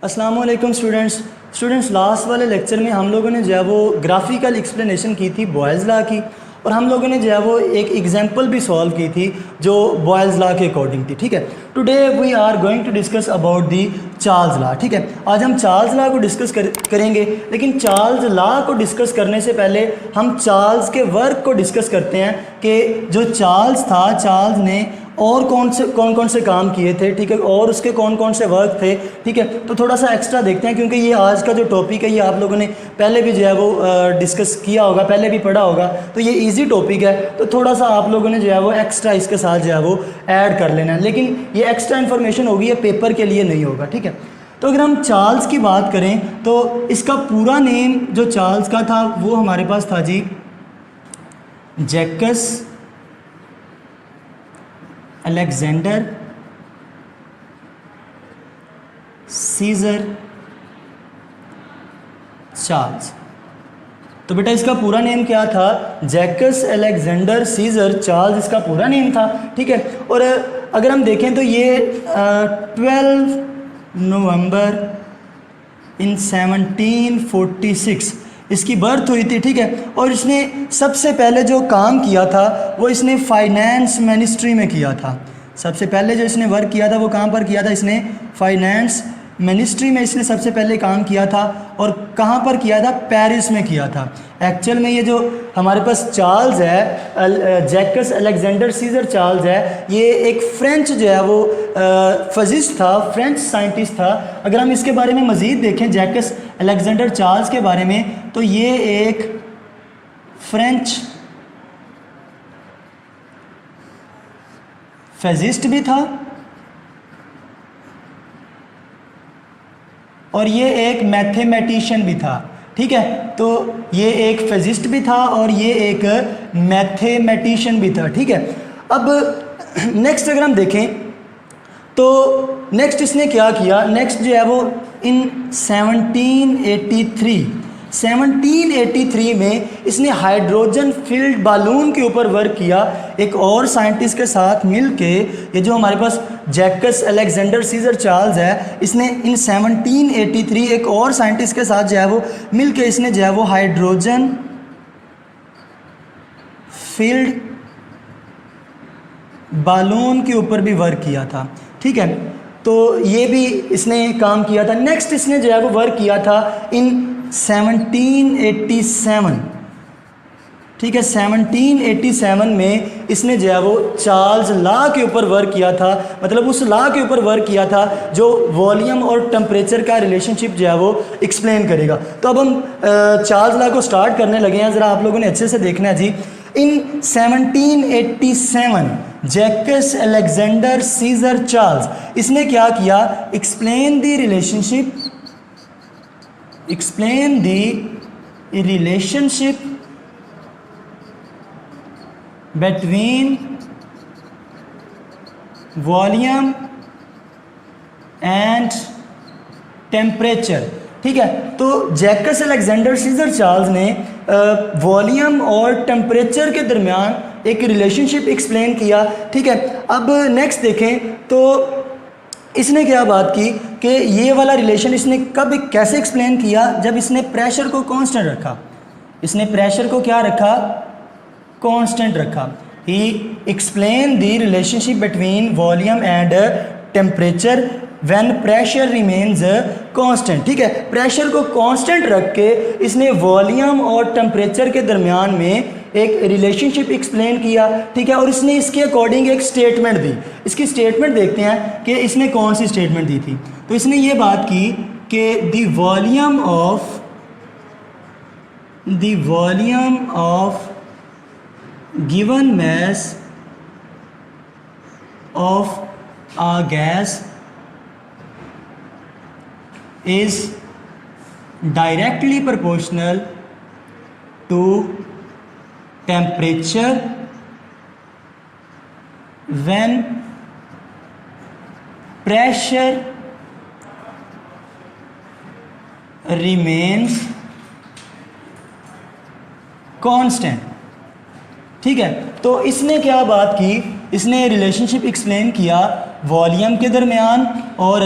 अस्सलाम वालेकुम students last वाले लेक्चर में हम लोगों ने जो है वो ग्राफिकल एक्सप्लेनेशन की थी बॉयज़ लॉ की, और हम लोगों ने जो है वो एक एग्जांपल भी सॉल्व की थी जो बॉयज़ लॉ के अकॉर्डिंग थी। ठीक है, today we are going to discuss about the Charles law. ठीक है, आज हम चार्ल्स लॉ को डिस्कस करेंगे, लेकिन चार्ल्स लॉ को डिस्कस करने से पहले हम चार्ल्स के वर्क को डिस्कस करते हैं कि जो चार्ल्स था, चार्ल्स ने और कौन कौन से काम किए थे। ठीक है, और उसके कौन कौन से वर्क थे। ठीक है, तो थोड़ा सा एक्स्ट्रा देखते हैं, क्योंकि ये आज का जो टॉपिक है ये आप लोगों ने पहले भी जो है वो डिस्कस किया होगा, पहले भी पढ़ा होगा, तो ये इजी टॉपिक है। तो थोड़ा सा आप लोगों ने जो है वो एक्स्ट्रा इसके साथ जो है वो ऐड कर लेना है, लेकिन ये एक्स्ट्रा इन्फॉर्मेशन होगी, ये पेपर के लिए नहीं होगा। ठीक है, तो अगर हम चार्ल्स की बात करें तो इसका पूरा नेम जो चार्ल्स का था वो हमारे पास था जी जैकस अलेक्जेंडर सीजर चार्ल्स। तो बेटा इसका पूरा नेम क्या था? जैकस अलेक्जेंडर सीजर चार्ल्स इसका पूरा नेम था। ठीक है, और अगर हम देखें तो ये 12 नवंबर इन 1746 इसकी बर्थ हुई थी। ठीक है, और इसने सबसे पहले जो काम किया था वो इसने फाइनेंस मिनिस्ट्री में किया था। सबसे पहले जो इसने वर्क किया था वो कहाँ पर किया था? इसने फाइनेंस मिनिस्ट्री में इसने सबसे पहले काम किया था। और कहाँ पर किया था? पेरिस में किया था। एक्चुअल में ये जो हमारे पास चार्ल्स है, जैकस अलेक्जेंडर सीजर चार्ल्स है, ये एक फ्रेंच जो है वो फिजिस्ट था, फ्रेंच साइंटिस्ट था। अगर हम इसके बारे में मज़ीद देखें जैकस अलेक्जेंडर चार्ल्स के बारे में, तो ये एक फ्रेंच फिजिस्ट भी था और ये एक मैथमेटिशियन भी था। ठीक है, तो ये एक फिजिस्ट भी था और ये एक मैथमेटिशियन भी था। ठीक है, अब नेक्स्ट अगर हम देखें तो नेक्स्ट इसने क्या किया? नेक्स्ट जो है वो इन 1783 में इसने हाइड्रोजन फील्ड बालून के ऊपर वर्क किया एक और साइंटिस्ट के साथ मिलके। ये जो हमारे पास जैकस अलेक्जेंडर सीजर चार्ल्स है, इसने इन 1783 एक और साइंटिस्ट के साथ जो है वो मिलके इसने जो है वो हाइड्रोजन फील्ड बालून के ऊपर भी वर्क किया था। ठीक है, तो ये भी इसने काम किया था। नेक्स्ट इसने जो है वो वर्क किया था इन 1787। ठीक है, 1787 में इसने जो है वो चार्ल्स लॉ के ऊपर वर्क किया था, मतलब उस लॉ के ऊपर वर्क किया था जो वॉल्यूम और टेम्परेचर का रिलेशनशिप जो है वो एक्सप्लेन करेगा। तो अब हम चार्ल्स लॉ को स्टार्ट करने लगे हैं, ज़रा आप लोगों ने अच्छे से देखना है जी। इन 1787 जैकस अलेक्जेंडर सीजर चार्ल्स इसने क्या किया? Explain the relationship between volume and temperature. ठीक है, तो जैकस अलेक्जेंडर सीजर चार्ल्स ने वॉल्यूम और टेम्परेचर के दरमियान एक रिलेशनशिप एक्सप्लेन किया। ठीक है, अब नेक्स्ट देखें तो इसने क्या बात की कि ये वाला रिलेशन इसने कब कैसे एक्सप्लेन किया? जब इसने प्रेशर को कांस्टेंट रखा। इसने प्रेशर को क्या रखा? कांस्टेंट रखा। He explain the relationship between volume and temperature when pressure remains constant. ठीक है, प्रेशर को कांस्टेंट रख के इसने वॉल्यूम और टेम्परेचर के दरमियान में एक रिलेशनशिप एक्सप्लेन किया। ठीक है, और इसने इसके अकॉर्डिंग एक स्टेटमेंट दी। इसकी स्टेटमेंट देखते हैं कि इसने कौन सी स्टेटमेंट दी थी। तो इसने ये बात की कि the volume of given mass of a gas is directly proportional to temperature when pressure remains constant। ठीक है, तो इसने क्या बात की? इसने रिलेशनशिप एक्सप्लेन किया वॉल्यूम के दरमियान और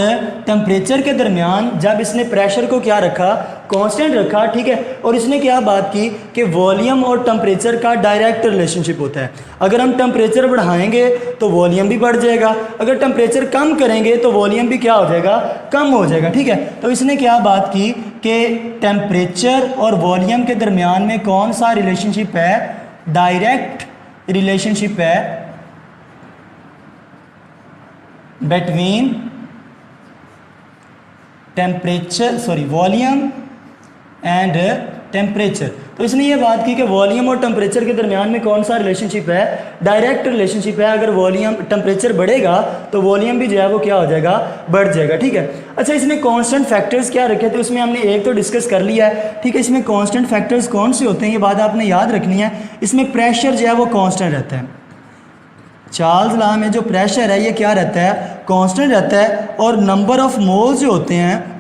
टेम्परेचर के दरमियान जब इसने प्रेशर को क्या रखा, कांस्टेंट रखा, ठीक है। और इसने क्या बात की कि वॉल्यूम और टेम्परेचर का डायरेक्ट रिलेशनशिप होता है। अगर हम टेम्परेचर बढ़ाएंगे तो वॉल्यूम भी बढ़ जाएगा, अगर टेम्परेचर कम करेंगे तो वॉल्यूम भी क्या हो जाएगा, कम हो जाएगा, ठीक है। तो इसने क्या बात की कि टेम्परेचर और वॉल्यूम के दरमियान में कौन सा रिलेशनशिप है, डायरेक्ट रिलेशनशिप है बिटवीन वॉल्यूम एंड टेम्परेचर। तो इसने ये बात की कि वॉल्यूम और टेम्परेचर के दरमियान में कौन सा रिलेशनशिप है, डायरेक्ट रिलेशनशिप है। अगर वॉल्यूम टेम्परेचर बढ़ेगा तो वॉल्यूम भी जो है वो क्या हो जाएगा, बढ़ जाएगा, ठीक है। अच्छा, इसमें कांस्टेंट फैक्टर्स क्या रखे थे, उसमें हमने एक तो डिस्कस कर लिया है, ठीक है। इसमें कांस्टेंट फैक्टर्स कौन से होते हैं ये बात आपने याद रखनी है। इसमें प्रेशर जो है वो कांस्टेंट रहता है, चार्ल्स लॉ में जो प्रेशर है ये क्या रहता है, कांस्टेंट रहता है। और नंबर ऑफ मोल्स जो होते हैं,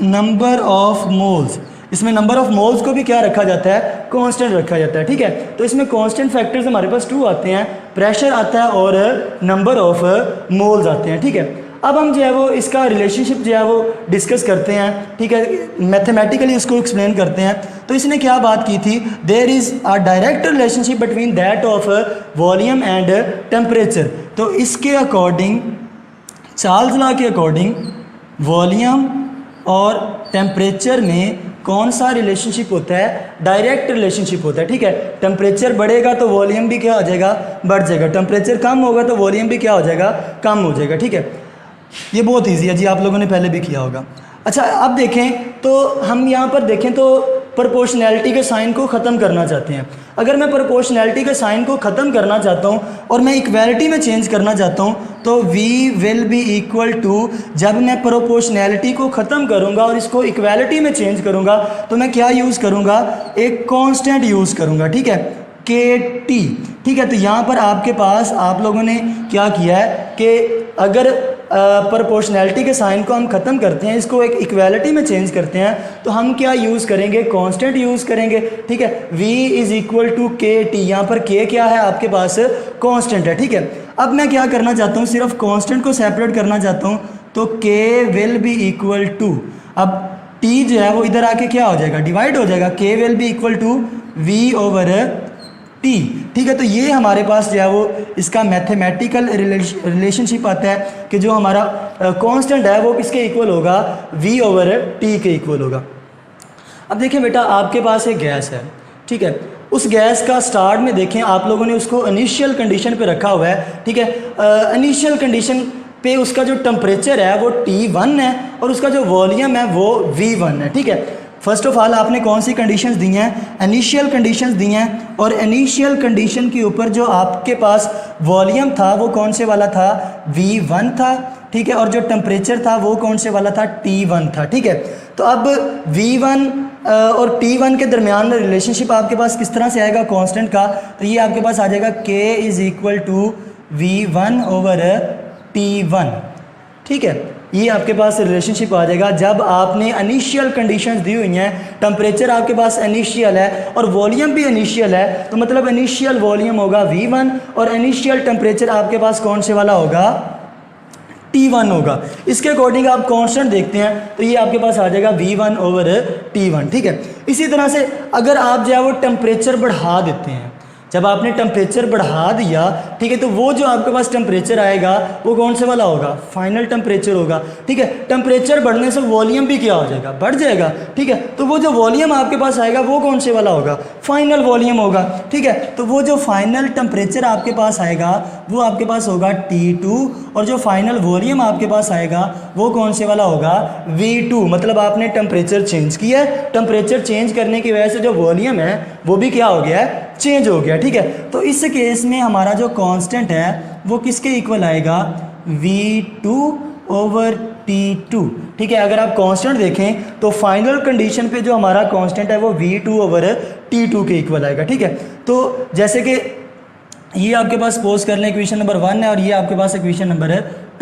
नंबर ऑफ मोल्स, इसमें नंबर ऑफ मोल्स को भी क्या रखा जाता है, कांस्टेंट रखा जाता है, ठीक है। तो इसमें कांस्टेंट फैक्टर्स हमारे पास 2 आते हैं, प्रेशर आता है और नंबर ऑफ मोल्स आते हैं, ठीक है। अब हम जो है वो इसका रिलेशनशिप जो है वो डिस्कस करते हैं, ठीक है, मैथमेटिकली इसको एक्सप्लेन करते हैं। तो इसने क्या बात की थी, there is a direct relationship between that of volume and temperature. तो इसके अकॉर्डिंग, चार्ल्स लॉ के अकॉर्डिंग, वॉल्यूम और टेम्परेचर में कौन सा रिलेशनशिप होता है, डायरेक्ट रिलेशनशिप होता है, ठीक है। टेम्परेचर बढ़ेगा तो वॉल्यूम भी क्या हो जाएगा, बढ़ जाएगा, टेम्परेचर कम होगा तो वॉल्यूम भी क्या हो जाएगा, कम हो जाएगा, ठीक है। ये बहुत इजी है जी, आप लोगों ने पहले भी किया होगा। अच्छा, अब देखें तो हम यहाँ पर देखें तो प्रोपोर्शनैलिटी के साइन को ख़त्म करना चाहते हैं। अगर मैं प्रोपोर्शनैलिटी के साइन को ख़त्म करना चाहता हूँ और मैं इक्वालिटी में चेंज करना चाहता हूँ तो v will be equal to, जब मैं प्रोपोर्शनैलिटी को ख़त्म करूँगा और इसको इक्वालिटी में चेंज करूँगा तो मैं क्या यूज़ करूँगा, एक कांस्टेंट यूज़ करूँगा, ठीक है, KT, ठीक है। तो यहाँ पर आपके पास आप लोगों ने क्या किया है कि अगर प्रोपोर्शनैलिटी के साइन को हम ख़त्म करते हैं, इसको एक इक्वालिटी में चेंज करते हैं तो हम क्या यूज़ करेंगे, कांस्टेंट यूज़ करेंगे, ठीक है। v is equal to KT, यहाँ पर K क्या है आपके पास, कांस्टेंट है, ठीक है। अब मैं क्या करना चाहता हूँ, सिर्फ कांस्टेंट को सेपरेट करना चाहता हूँ तो K will be equal to, अब T जो है वो इधर आके क्या हो जाएगा, डिवाइड हो जाएगा, K will be equal to V over T, ठीक है। तो ये हमारे पास जो है वो इसका मैथमेटिकल रिलेशनशिप आता है कि जो हमारा कांस्टेंट है वो किसके इक्वल होगा, V ओवर T के इक्वल होगा। अब देखें बेटा, आपके पास एक गैस है, ठीक है। उस गैस का स्टार्ट में देखें आप लोगों ने उसको इनिशियल कंडीशन पे रखा हुआ है, ठीक है। इनिशियल कंडीशन पे उसका जो टेम्परेचर है वो T1 है और उसका जो वॉल्यूम है वो V1 है, ठीक है। फर्स्ट ऑफ ऑल आपने कौन सी कंडीशंस दी हैं, इनिशियल कंडीशंस दी हैं, और इनिशियल कंडीशन के ऊपर जो आपके पास वॉल्यूम था वो कौन से वाला था, V1 था, ठीक है। और जो टेम्परेचर था वो कौन से वाला था, T1 था, ठीक है। तो अब V1 और T1 के दरमियान रिलेशनशिप आपके पास किस तरह से आएगा कांस्टेंट का, तो ये आपके पास आ जाएगा K is equal to V1 over T1, ठीक है। ये आपके पास रिलेशनशिप आ जाएगा जब आपने इनिशियल कंडीशंस दी हुई हैं, टेम्परेचर आपके पास इनिशियल है और वॉल्यूम भी इनिशियल है, तो मतलब इनिशियल वॉल्यूम होगा V1 और इनिशियल टेम्परेचर आपके पास कौन से वाला होगा, T1 होगा। इसके अकॉर्डिंग आप कांस्टेंट देखते हैं तो ये आपके पास आ जाएगा V1 ओवर T1, ठीक है। इसी तरह से अगर आप जो है वो टेम्परेचर बढ़ा देते हैं, जब आपने टेम्परेचर बढ़ा दिया, ठीक है, तो वो जो आपके पास टेम्परेचर आएगा वो कौन से वाला होगा, फाइनल टेम्परेचर होगा, ठीक है। टेम्परेचर बढ़ने से वॉल्यूम भी क्या हो जाएगा, बढ़ जाएगा, ठीक है। तो वो जो वॉल्यूम आपके पास आएगा वो कौन से वाला होगा, फाइनल वॉल्यूम होगा, ठीक है। तो वो जो फाइनल टेम्परेचर आपके पास आएगा वो आपके पास होगा T2 और जो फाइनल वॉल्यूम आपके पास आएगा वो कौन से वाला होगा, V2। मतलब आपने टेम्परेचर चेंज किया है, टेम्परेचर चेंज करने की वजह से जो वॉल्यूम है वो भी क्या हो गया है, चेंज हो गया, ठीक है। तो इस केस में हमारा जो कांस्टेंट है वो किसके इक्वल आएगा, V2 ओवर T2, ठीक है। अगर आप कांस्टेंट देखें तो फाइनल कंडीशन पे जो हमारा कांस्टेंट है वो V2 ओवर T2 के इक्वल आएगा, ठीक है। तो जैसे कि ये आपके पास सपोज कर लें इक्वेशन नंबर 1 है और ये आपके पास इक्वेशन नंबर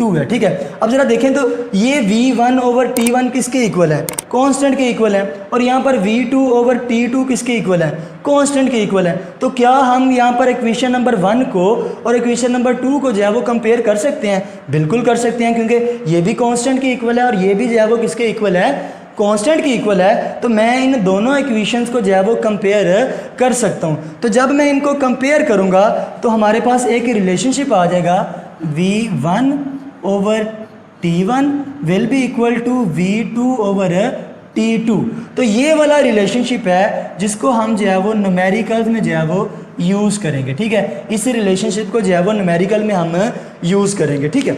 2 है, ठीक है। अब जरा देखें तो ये V1 ओवर T1 किसके इक्वल है, कांस्टेंट के इक्वल है, और यहाँ पर V2 ओवर T2 किसके इक्वल है, कांस्टेंट के इक्वल है। तो क्या हम यहाँ पर इक्वेशन नंबर 1 को और इक्वेशन नंबर 2 को जो है वो कंपेयर कर सकते हैं? बिल्कुल कर सकते हैं, क्योंकि ये भी कांस्टेंट के इक्वल है और ये भी जो है वो किसके इक्वल है? कांस्टेंट की इक्वल है। तो मैं इन दोनों इक्वेशंस को जो है वो कंपेयर कर सकता हूँ। तो जब मैं इनको कंपेयर करूँगा तो हमारे पास एक रिलेशनशिप आ जाएगा, V1 over T1 will be equal to V2 over T2। तो ये वाला रिलेशनशिप है जिसको हम जो है वो न्यूमेरिकल्स में जो है वो यूज़ करेंगे। ठीक है, इस रिलेशनशिप को जो है वो न्यूमेरिकल में हम यूज़ करेंगे। ठीक है,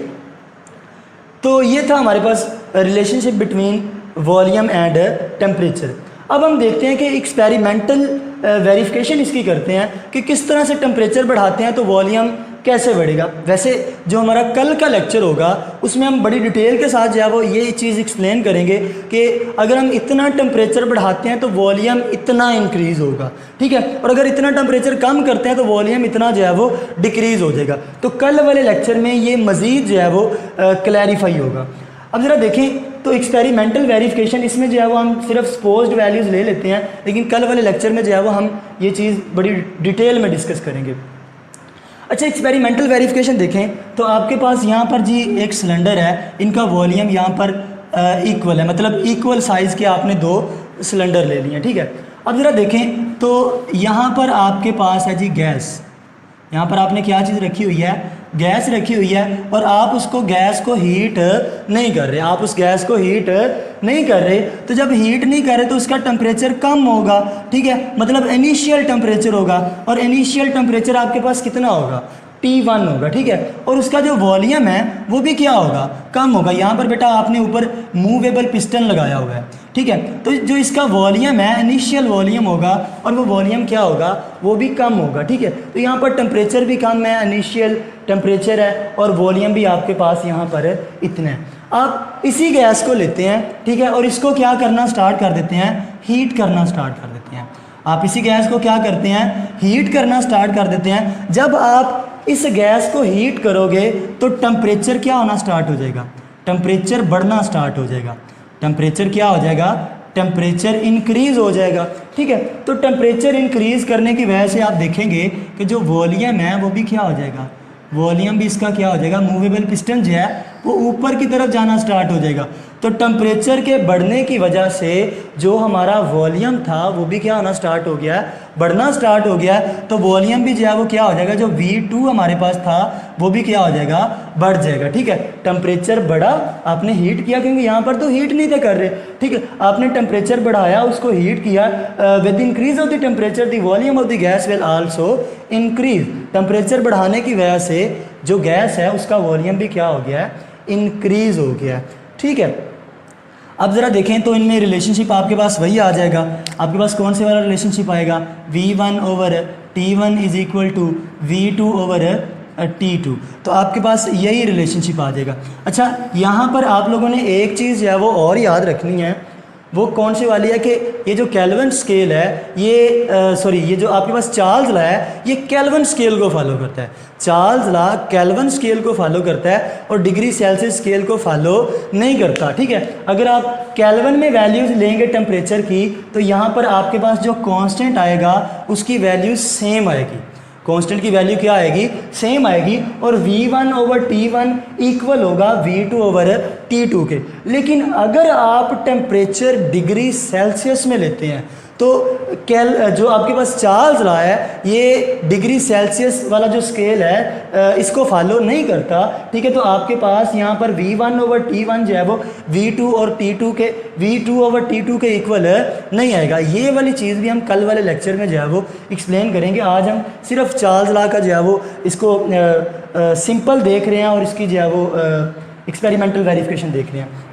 तो ये था हमारे पास relationship between volume and temperature. अब हम देखते हैं कि एक्सपेरिमेंटल वेरिफिकेशन इसकी करते हैं कि किस तरह से टेम्परेचर बढ़ाते हैं तो वॉल्यूम कैसे बढ़ेगा। वैसे जो हमारा कल का लेक्चर होगा उसमें हम बड़ी डिटेल के साथ जो है वो ये चीज़ एक्सप्लेन करेंगे कि अगर हम इतना टेम्परेचर बढ़ाते हैं तो वॉल्यूम इतना इंक्रीज़ होगा। ठीक है, और अगर इतना टेम्परेचर कम करते हैं तो वॉल्यूम इतना जो है वो डिक्रीज़ हो जाएगा। तो कल वाले लेक्चर में ये मज़ीद जो है वो क्लैरिफाई होगा। अब ज़रा देखें तो एक्सपेरिमेंटल वेरिफिकेशन, इसमें जो है वो हम सिर्फ सपोज्ड वैल्यूज़ ले लेते हैं, लेकिन कल वाले लेक्चर में जो है वो हम ये चीज़ बड़ी डिटेल में डिस्कस करेंगे। अच्छा, एक्सपेरिमेंटल वेरिफिकेशन देखें तो आपके पास यहाँ पर जी एक सिलेंडर है, इनका वॉल्यूम यहाँ पर इक्वल है, मतलब इक्वल साइज़ के आपने 2 सिलेंडर ले लिए। ठीक है, अब ज़रा देखें तो यहाँ पर आपके पास है जी गैस। यहाँ पर आपने क्या चीज़ रखी हुई है? गैस रखी हुई है, और आप उसको गैस को हीट नहीं कर रहे, आप उस गैस को हीट नहीं कर रहे। तो जब हीट नहीं कर रहे तो उसका टेम्परेचर कम होगा। ठीक है, मतलब इनिशियल टेम्परेचर होगा, और इनिशियल टेम्परेचर आपके पास कितना होगा? T1 होगा। ठीक है, और उसका जो वॉल्यूम है वो भी क्या होगा? कम होगा। यहाँ पर बेटा आपने ऊपर मूवेबल पिस्टन लगाया हुआ है। ठीक है, तो जो इसका वॉल्यूम है इनिशियल वॉल्यूम होगा, और वो वॉल्यूम क्या होगा? वो भी कम होगा। ठीक है, तो यहाँ पर टेम्परेचर भी कम है, इनिशियल टेम्परेचर है, और वॉल्यूम भी आपके पास यहाँ पर इतना है। आप इसी गैस को लेते हैं, ठीक है, और इसको क्या करना स्टार्ट कर देते हैं? हीट करना स्टार्ट कर देते हैं। आप इसी गैस को क्या करते हैं? हीट करना स्टार्ट कर देते हैं। जब आप इस गैस को हीट करोगे तो टेम्परेचर क्या होना स्टार्ट हो जाएगा? टेम्परेचर बढ़ना स्टार्ट हो जाएगा। टेम्परेचर क्या हो जाएगा? टेम्परेचर इंक्रीज़ हो जाएगा। ठीक है, तो टेम्परेचर इंक्रीज़ करने की वजह से आप देखेंगे कि जो वॉल्यूम है वो भी क्या हो जाएगा? वॉल्यूम भी इसका क्या हो जाएगा? मूवेबल पिस्टन जो है वो ऊपर की तरफ जाना स्टार्ट हो जाएगा। तो टेम्परेचर के बढ़ने की वजह से जो हमारा वॉल्यूम था वो भी क्या होना स्टार्ट हो गया? बढ़ना स्टार्ट हो गया। तो वॉल्यूम भी जो है वो क्या हो जाएगा? जो V2 हमारे पास था वो भी क्या हो जाएगा? बढ़ जाएगा। ठीक है, टेम्परेचर बढ़ा, आपने हीट किया, क्योंकि यहाँ पर तो हीट नहीं थे कर रहे। ठीक है, आपने टेम्परेचर बढ़ाया, उसको हीट किया। With increase of the temperature the volume of the gas will also increase. Temperature बढ़ाने की वजह से जो गैस है उसका वॉल्यूम भी क्या हो गया है? इंक्रीज़ हो गया। ठीक है, अब ज़रा देखें तो इनमें रिलेशनशिप आपके पास वही आ जाएगा। आपके पास कौन से वाला रिलेशनशिप आएगा? V1 over T1 is equal to V2 over T2। तो आपके पास यही रिलेशनशिप आ जाएगा। अच्छा, यहाँ पर आप लोगों ने एक चीज़ जो है वो और याद रखनी है, वो कौन सी वाली है कि ये जो केल्विन स्केल है ये जो आपके पास चार्ल्स लॉ है ये केल्विन स्केल को फॉलो करता है। चार्ल्स लॉ केल्विन स्केल को फॉलो करता है और डिग्री सेल्सियस स्केल को फॉलो नहीं करता। ठीक है, अगर आप केल्विन में वैल्यूज़ लेंगे टेम्परेचर की तो यहाँ पर आपके पास जो कांस्टेंट आएगा उसकी वैल्यू सेम आएगी। कांस्टेंट की वैल्यू क्या आएगी? सेम आएगी। और V1 ओवर T1 इक्वल होगा V2 ओवर T2 के। लेकिन अगर आप टेम्परेचर डिग्री सेल्सियस में लेते हैं तो जो आपके पास चार्ल्स लॉ है ये डिग्री सेल्सियस वाला जो स्केल है इसको फॉलो नहीं करता। ठीक है, तो आपके पास यहाँ पर V1 ओवर T1 जो है वो V2 ओवर T2 के इक्वल नहीं आएगा। ये वाली चीज़ भी हम कल वाले लेक्चर में जो है वो एक्सप्लेन करेंगे। आज हम सिर्फ चार्ल्स लॉ का जो है वो इसको सिंपल देख रहे हैं और इसकी जो है वो एक्सपेरिमेंटल वेरिफिकेशन देख रहे हैं।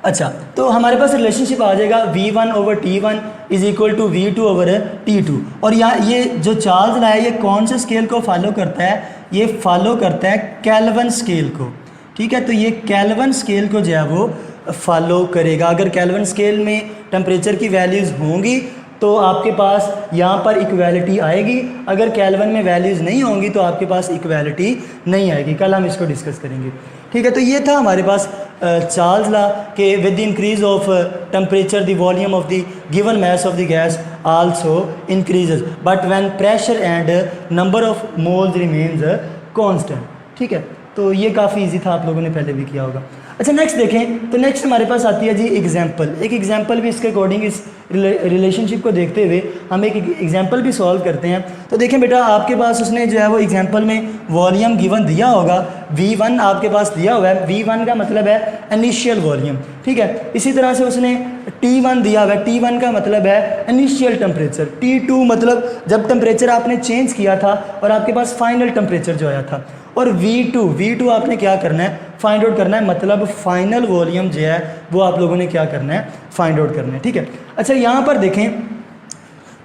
अच्छा, तो हमारे पास रिलेशनशिप आ जाएगा V1 over T1 is equal to V2 over T2। और यहाँ ये जो चार्ल्स लॉ है ये कौन से स्केल को फॉलो करता है? ये फॉलो करता है केल्विन स्केल को। ठीक है, तो ये केल्विन स्केल को जो है वो फॉलो करेगा। अगर केल्विन स्केल में टेम्परेचर की वैल्यूज़ होंगी तो आपके पास यहाँ पर इक्वालिटी आएगी, अगर केल्विन में वैल्यूज़ नहीं होंगी तो आपके पास इक्वालिटी नहीं आएगी। कल हम इसको डिस्कस करेंगे, ठीक है। तो ये था हमारे पास चार्ल्स लॉ के with the increase of temperature the volume of the given mass of the gas also increases but when pressure and number of moles remains constant, ठीक है। तो ये काफ़ी इजी था, आप लोगों ने पहले भी किया होगा। अच्छा नेक्स्ट देखें, तो नेक्स्ट हमारे पास आती है जी एग्जाम्पल। एक एग्जाम्पल भी इसके अकॉर्डिंग इस रिलेशनशिप को देखते हुए हम एक एग्जाम्पल भी सॉल्व करते हैं। तो देखें बेटा, आपके पास उसने जो है वो एग्जाम्पल में वॉल्यूम गिवन दिया होगा, V1 आपके पास दिया हुआ है। V1 का मतलब है इनिशियल वॉल्यूम, ठीक है। इसी तरह से उसने T1 दिया हुआ है, T1 का मतलब है इनिशियल टेम्परेचर, T2 मतलब जब टेम्परेचर आपने चेंज किया था और आपके पास फाइनल टेम्परेचर जो आया था, और V2 आपने क्या करना है, फाइंड आउट करना है, मतलब फाइनल वॉल्यूम जो है वो आप लोगों ने क्या करना है, फाइंड आउट करना है, ठीक है। अच्छा यहाँ पर देखें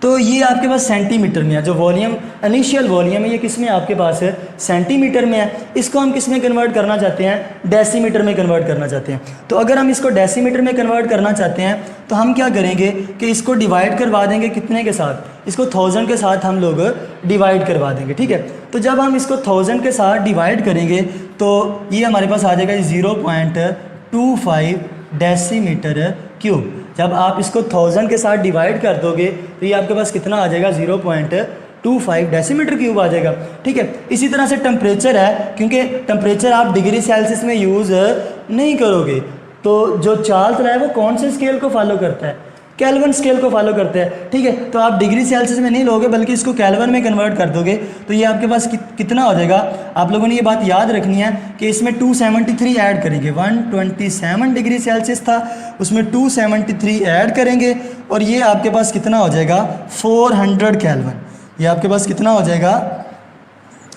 तो ये आपके पास सेंटीमीटर में है, जो वॉल्यूम इनिशियल वॉल्यूम है ये किस में आपके पास है, सेंटीमीटर में है। इसको हम किस में कन्वर्ट करना चाहते हैं, डेसीमीटर में कन्वर्ट करना चाहते हैं। तो अगर हम इसको डेसीमीटर में कन्वर्ट करना चाहते हैं तो हम क्या करेंगे कि इसको डिवाइड करवा देंगे कितने के साथ, इसको 1000 के साथ हम लोग डिवाइड करवा देंगे, ठीक है। तो जब हम इसको 1000 के साथ डिवाइड करेंगे तो ये हमारे पास आ जाएगा 0.25 डेसीमीटर क्यूब। जब आप इसको 1000 के साथ डिवाइड कर दोगे तो ये आपके पास कितना आ जाएगा, 0.25 डेसीमीटर क्यूब आ जाएगा, ठीक है। इसी तरह से टेम्परेचर है, क्योंकि टेम्परेचर आप डिग्री सेल्सियस में यूज़ नहीं करोगे, तो जो चार्ल्स लॉ है वो कौन से स्केल को फॉलो करता है, केल्विन स्केल को फॉलो करते हैं, ठीक है। तो आप डिग्री सेल्सियस में नहीं लोगे बल्कि इसको केल्विन में कन्वर्ट कर दोगे तो ये आपके पास कितना हो जाएगा। आप लोगों ने ये बात याद रखनी है कि इसमें 273 ऐड करेंगे, 127 डिग्री सेल्सियस था उसमें 273 ऐड करेंगे और ये आपके पास कितना हो जाएगा, 400 केल्विन। ये आपके पास कितना हो जाएगा,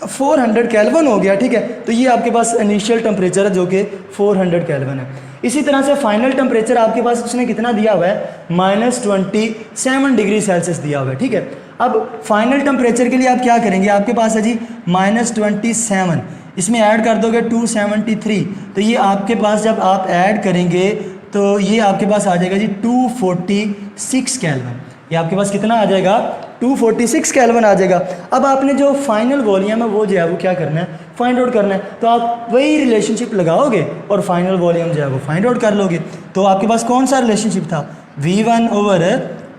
400 केल्विन हो गया, ठीक है। तो ये आपके पास इनिशियल टेम्परेचर है जो कि 400 केल्विन है। इसी तरह से फाइनल टेम्परेचर आपके पास उसने कितना दिया हुआ है, -27 डिग्री सेल्सियस दिया हुआ है, ठीक है। अब फाइनल टेम्परेचर के लिए आप क्या करेंगे, आपके पास है जी -27, इसमें ऐड कर दोगे 273, तो ये आपके पास जब आप ऐड करेंगे तो ये आपके पास आ जाएगा जी 246 केल्विन। ये आपके पास कितना आ जाएगा, 246 केल्विन आ जाएगा। अब आपने जो फाइनल वॉल्यूम है वो जो है वो क्या करना है, फाइंड आउट करना है। तो आप वही रिलेशनशिप लगाओगे और फाइनल वॉल्यूम जो है वो फाइंड आउट कर लोगे। तो आपके पास कौन सा रिलेशनशिप था, V1 over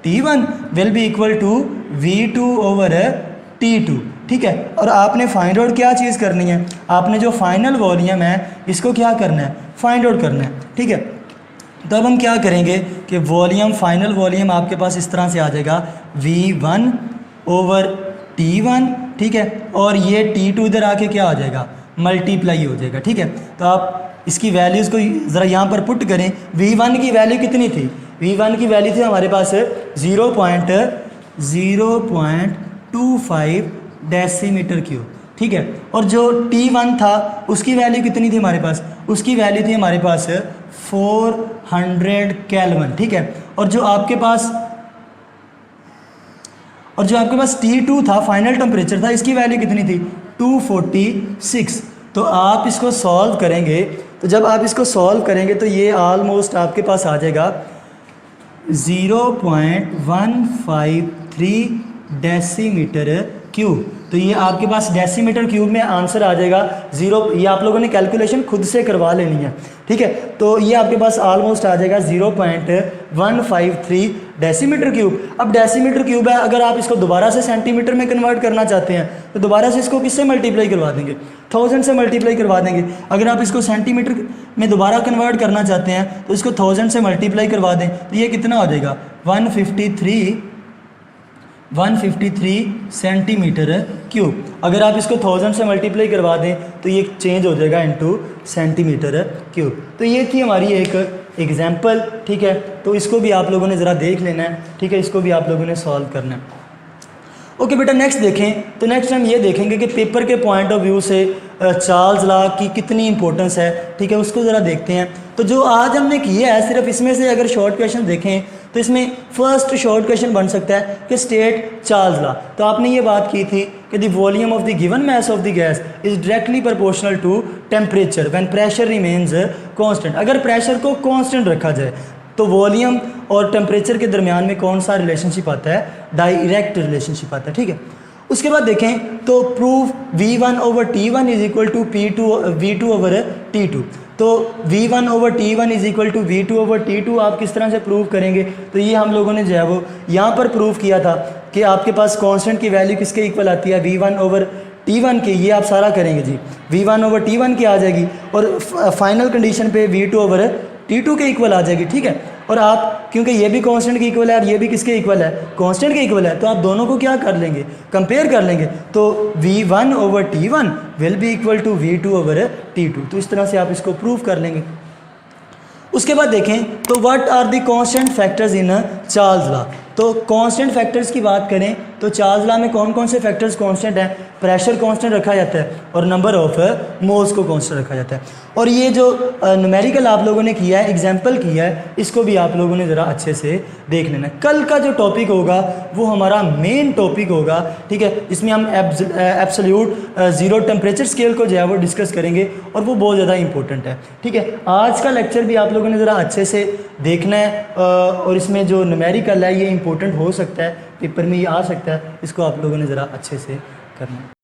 T1 will be equal to V2 over T2, ठीक है। और आपने फाइंड आउट क्या चीज़ करनी है, आपने जो फाइनल वॉल्यूम है इसको क्या करना है, फाइंड आउट करना है, ठीक है। तो अब हम क्या करेंगे कि वॉल्यूम, फाइनल वॉल्यूम आपके पास इस तरह से आ जाएगा V1 ओवर T1, ठीक है। और ये T2 इधर आके क्या हो जाएगा, मल्टीप्लाई हो जाएगा, ठीक है। तो आप इसकी वैल्यूज़ को ज़रा यहाँ पर पुट करें। V1 की वैल्यू कितनी थी, V1 की वैल्यू थी हमारे पास 0.25 डेसीमीटर क्यूब, ठीक है। और जो T1 था उसकी वैल्यू कितनी थी हमारे पास, उसकी वैल्यू थी हमारे पास 400 केल्विन, ठीक है। और जो आपके पास T2 था, फाइनल टेम्परेचर था, इसकी वैल्यू कितनी थी, 246। तो आप इसको सॉल्व करेंगे, तो जब आप इसको सॉल्व करेंगे तो ये ऑलमोस्ट आपके पास आ जाएगा 0.153 डेसीमीटर क्यूब। तो ये आपके पास डेसीमीटर क्यूब में आंसर आ जाएगा 0। ये आप लोगों ने कैलकुलेशन खुद से करवा लेनी है, ठीक है। तो ये आपके पास ऑलमोस्ट आ जाएगा 0.153 डेसीमीटर क्यूब। अब डेसीमीटर क्यूब है, अगर आप इसको दोबारा से सेंटीमीटर में कन्वर्ट करना चाहते हैं तो दोबारा से इसको किससे मल्टीप्लाई करवा देंगे, 1000 से मल्टीप्लाई करवा देंगे। अगर आप इसको सेंटीमीटर में दोबारा कन्वर्ट करना चाहते हैं तो इसको 1000 से मल्टीप्लाई करवा दें तो ये कितना हो जाएगा, 153 सेंटीमीटर क्यूब। अगर आप इसको 1000 से मल्टीप्लाई करवा दें तो ये चेंज हो जाएगा इनटू सेंटीमीटर क्यूब। तो ये थी हमारी एक एग्जाम्पल, ठीक है। तो इसको भी आप लोगों ने ज़रा देख लेना है, ठीक है। इसको भी आप लोगों ने सॉल्व करना है। ओके बेटा, नेक्स्ट देखें। तो नेक्स्ट हम ये देखेंगे कि पेपर के पॉइंट ऑफ व्यू से चार्ल्स लॉ की कितनी इंपॉर्टेंस है, ठीक है, उसको ज़रा देखते हैं। तो जो आज हमने किया है सिर्फ इसमें से अगर शॉर्ट क्वेश्चन देखें तो इसमें फर्स्ट शॉर्ट क्वेश्चन बन सकता है कि स्टेट चार्ल्स लॉ। तो आपने ये बात की थी कि the volume of the given mass of the gas is directly proportional to temperature when pressure remains constant. अगर प्रेशर को कांस्टेंट रखा जाए, तो वॉल्यूम और टेम्परेचर के दरमियान में कौन सा रिलेशनशिप आता है, डायरेक्ट रिलेशनशिप आता है, ठीक है। उसके बाद देखें तो prove V1/T1 is equal to V2/T2। तो V1/T1 is equal to V2/T2 आप किस तरह से प्रूव करेंगे, तो ये हम लोगों ने जो है वो यहाँ पर प्रूव किया था कि आपके पास कांस्टेंट की वैल्यू किसके इक्वल आती है, V1/T1 के, ये आप सारा करेंगे जी, V1/T1 की आ जाएगी और फाइनल कंडीशन पे V2/T2 के इक्वल आ जाएगी, ठीक है। और आप क्योंकि ये भी कांस्टेंट के इक्वल है और ये भी किसके इक्वल है, कांस्टेंट के इक्वल है, तो आप दोनों को क्या कर लेंगे, कंपेयर कर लेंगे। तो V1/T1 will be equal to V2/T2। तो इस तरह से आप इसको प्रूव कर लेंगे। उसके बाद देखें तो what are the constant factors in Charles law. तो कांस्टेंट फैक्टर्स की बात करें तो चार्ल्स लॉ में कौन कौन से फैक्टर्स कांस्टेंट हैं, प्रेशर कांस्टेंट रखा जाता है और नंबर ऑफ मोल्स को कांस्टेंट रखा जाता है। और ये जो न्यूमेरिकल आप लोगों ने किया है, एग्जाम्पल किया है, इसको भी आप लोगों ने ज़रा अच्छे से देख लेना। कल का जो टॉपिक होगा वो हमारा मेन टॉपिक होगा, ठीक है, जिसमें हम एब्सोल्यूट ज़ीरो टेम्परेचर स्केल को जो है वो डिस्कस करेंगे और वो बहुत ज़्यादा इंपॉर्टेंट है, ठीक है। आज का लेक्चर भी आप लोगों ने ज़रा अच्छे से देखना है और इसमें जो न्यूमेरिकल है ये इंपॉर्टेंट हो सकता है, पेपर में ये आ सकता है, इसको आप लोगों ने ज़रा अच्छे से करना है।